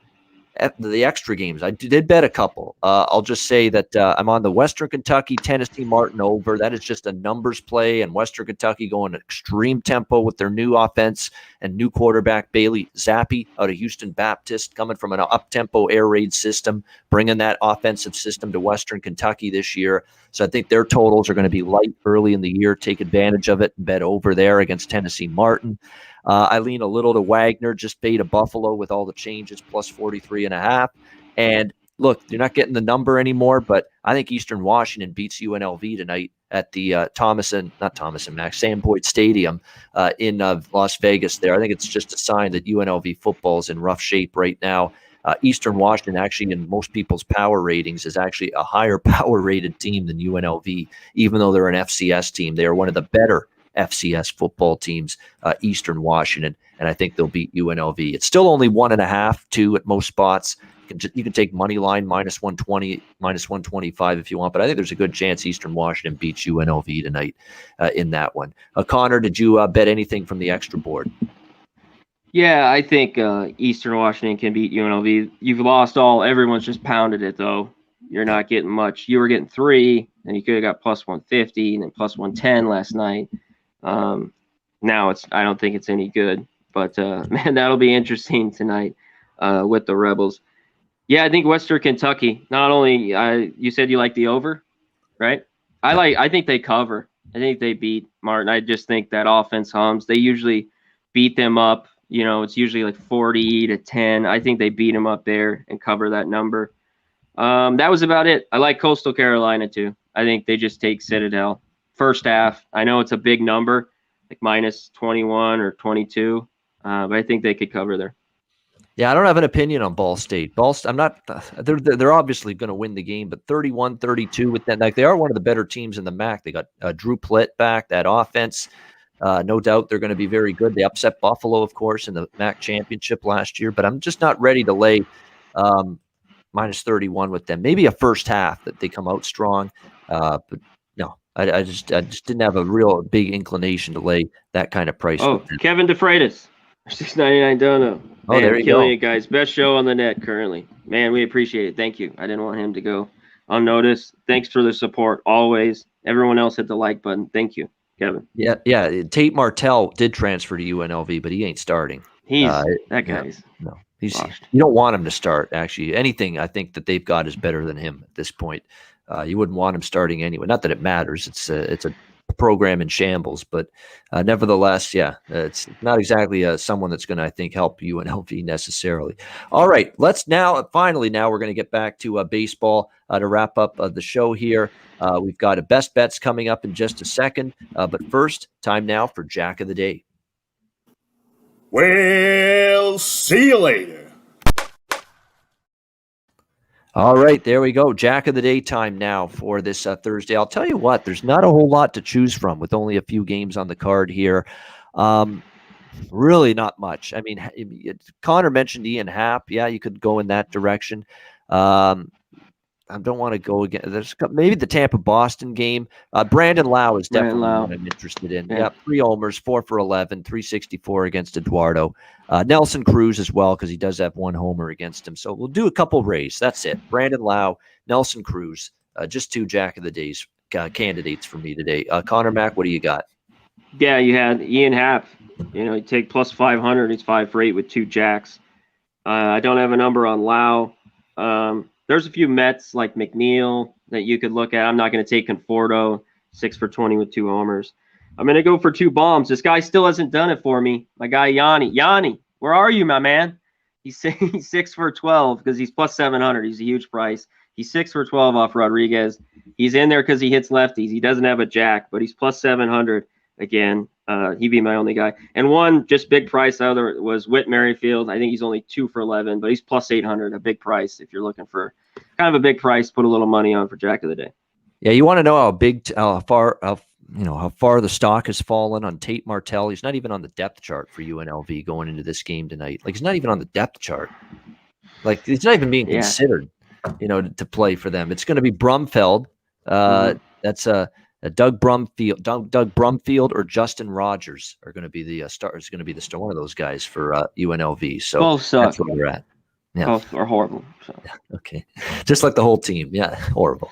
extra games. I did bet a couple. I'll just say that I'm on the Western Kentucky, Tennessee Martin over. That is just a numbers play, and Western Kentucky going extreme tempo with their new offense and new quarterback Bailey Zappi out of Houston Baptist, coming from an up-tempo air raid system, bringing that offensive system to Western Kentucky this year. So I think their totals are going to be light early in the year. Take advantage of it and bet over there against Tennessee Martin. I lean a little to Wagner, just beta Buffalo with all the changes, plus 43.5. And look, you're not getting the number anymore, but I think Eastern Washington beats UNLV tonight at the Sam Boyd Stadium in Las Vegas there. I think it's just a sign that UNLV football is in rough shape right now. Eastern Washington, actually, in most people's power ratings, is actually a higher power rated team than UNLV, even though they're an FCS team. They are one of the better FCS football teams, Eastern Washington, and I think they'll beat UNLV. It's still only 1.5, 2 at most spots. You can take money line minus 120, minus 125 if you want, but I think there's a good chance Eastern Washington beats UNLV tonight in that one. Connor, did you bet anything from the extra board? Yeah, I think Eastern Washington can beat UNLV. You've lost all. Everyone's just pounded it, though. You're not getting much. You were getting 3, and you could have got plus 150 and then plus 110 last night. Now I don't think it's any good, but man, that'll be interesting tonight with the Rebels. Yeah, I think Western Kentucky. Not only you said you like the over, right? I think they cover. I think they beat Martin. I just think that offense hums. They usually beat them up. You know, it's usually like 40-10. I think they beat them up there and cover that number. That was about it. I like Coastal Carolina too. I think they just take Citadel. First half, I know it's a big number, like minus 21 or 22, but I think they could cover there. Yeah, I don't have an opinion on Ball State. I'm not. They're obviously going to win the game, but 31-32 with that, like they are one of the better teams in the MAC. They got Drew Plitt back. That offense, no doubt, they're going to be very good. They upset Buffalo, of course, in the MAC championship last year. But I'm just not ready to lay minus 31 with them. Maybe a first half that they come out strong, but no. I just didn't have a real big inclination to lay that kind of price. Oh, Kevin DeFreitas, 699 dono. Oh, there you killing go. It, guys. Best show on the net currently. Man, we appreciate it. Thank you. I didn't want him to go unnoticed. Thanks for the support always. Everyone else hit the like button. Thank you, Kevin. Yeah. Tate Martell did transfer to UNLV, but he ain't starting. That guy's no. washed. You don't want him to start. Actually, anything I think that they've got is better than him at this point. You wouldn't want him starting anyway. Not that it matters. It's a program in shambles, but nevertheless, it's not exactly someone that's going to, I think, help UNLV necessarily. All right, let's now we're going to get back to baseball to wrap up the show here. We've got a best bets coming up in just a second, but first, time now for Jack of the Day. Well, see you later. All right, there we go. Jack of the Day time now for this Thursday. I'll tell you what, there's not a whole lot to choose from with only a few games on the card here. Really not much. I mean, Conor mentioned Ian Happ. Yeah, you could go in that direction. I don't want to go again. There's maybe the Tampa-Boston game. Brandon Lau is definitely what I'm interested in. Yeah, 3 homers, 4 for 11, 364 against Eduardo. Nelson Cruz as well, because he does have 1 homer against him. So we'll do a couple Rays. That's it. Brandon Lau, Nelson Cruz, just 2 Jack of the Days candidates for me today. Conor Mack, what do you got? Yeah, you had Ian Happ. You take plus 500. He's 5 for 8 with 2 jacks. I don't have a number on Lau. There's a few Mets like McNeil that you could look at. I'm not going to take Conforto, 6 for 20 with 2 homers. I'm going to go for 2 bombs. This guy still hasn't done it for me. My guy, Yanni. Yanni, where are you, my man? He's 6 for 12 because he's plus 700. He's a huge price. He's 6 for 12 off Rodriguez. He's in there because he hits lefties. He doesn't have a jack, but he's plus 700 again. He'd be my only guy. And one just big price other was Whit Merrifield. I think he's only 2 for 11, but he's plus 800, a big price if you're looking for kind of a big price. Put a little money on for Jack of the Day. Yeah, you want to know how far the stock has fallen on Tate Martell. He's not even on the depth chart for UNLV going into this game tonight. Like, he's not even on the depth chart. Like, he's not even being considered, to play for them. It's going to be Brumfeld. That's Doug Brumfield or Justin Rogers are going to be the stars. Going to be one of those guys for UNLV. So both suck. That's where we're at. Yeah. Both are horrible. So. Okay, just like the whole team. Yeah, horrible.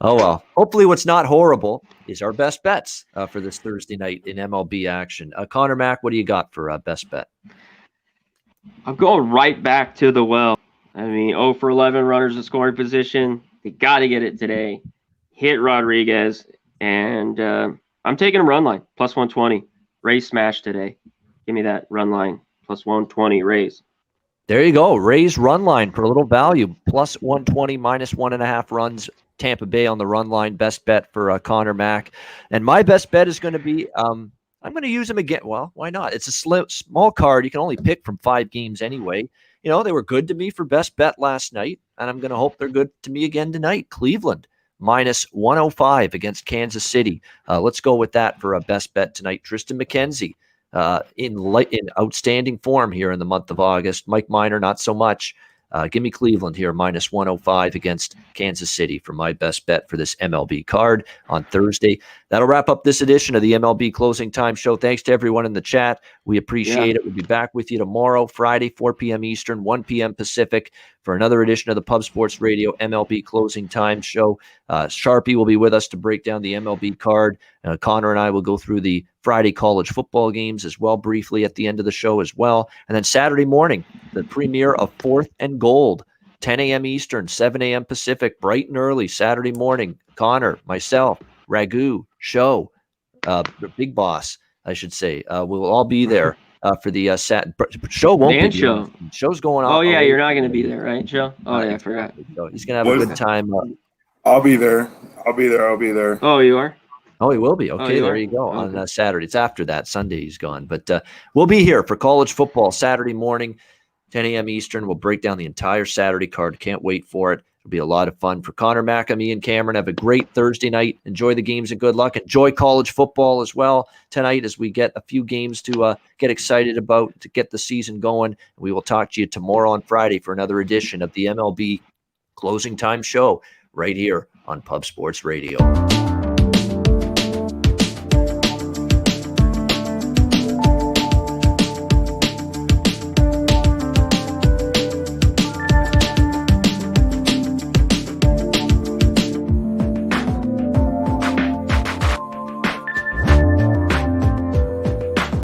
Oh well. Hopefully, what's not horrible is our best bets for this Thursday night in MLB action. Conor Mack, what do you got for best bet? I'm going right back to the well. I mean, 0 for 11 runners in scoring position. They got to get it today. Hit Rodriguez, and I'm taking a run line, plus 120. Rays smash today. Give me that run line, plus 120 Rays. There you go. Rays run line for a little value, plus 120, minus 1.5 runs. Tampa Bay on the run line. Best bet for Conor Mack. And my best bet is going to be I'm going to use him again. Well, why not? It's a small card. You can only pick from 5 games anyway. They were good to me for best bet last night, and I'm going to hope they're good to me again tonight. Cleveland. Minus 105 against Kansas City. Let's go with that for a best bet tonight. Tristan McKenzie in outstanding form here in the month of August. Mike Minor, not so much. Give me Cleveland here, minus 105 against Kansas City for my best bet for this MLB card on Thursday. That'll wrap up this edition of the MLB Closing Time Show. Thanks to everyone in the chat. We appreciate it. We'll be back with you tomorrow, Friday, 4 p.m. Eastern, 1 p.m. Pacific, for another edition of the Pub Sports Radio MLB Closing Time Show. Sharpie will be with us to break down the MLB card. Conor and I will go through the Friday college football games as well, briefly at the end of the show as well. And then Saturday morning, the premiere of 4th and Gold, 10 a.m. Eastern, 7 a.m. Pacific, bright and early Saturday morning. Conor, myself, Ragu, Show, the Big Boss, I should say. We'll all be there for the show. Won't be show. Show's going on. Oh, yeah, you're not going to be there, right, Joe? Oh, yeah, I forgot. So he's going to have a good time. I'll be there. I'll be there. Oh, you are? Oh, he will be. Okay, there you go. Okay. On Saturday. It's after that. Sunday he's gone. But we'll be here for college football Saturday morning, 10 a.m. Eastern. We'll break down the entire Saturday card. Can't wait for it. It'll be a lot of fun. For Conor Mack, me and Cameron, have a great Thursday night. Enjoy the games and good luck. Enjoy college football as well tonight as we get a few games to get excited about, to get the season going. We will talk to you tomorrow on Friday for another edition of the MLB Closing Time Show right here on Pub Sports Radio.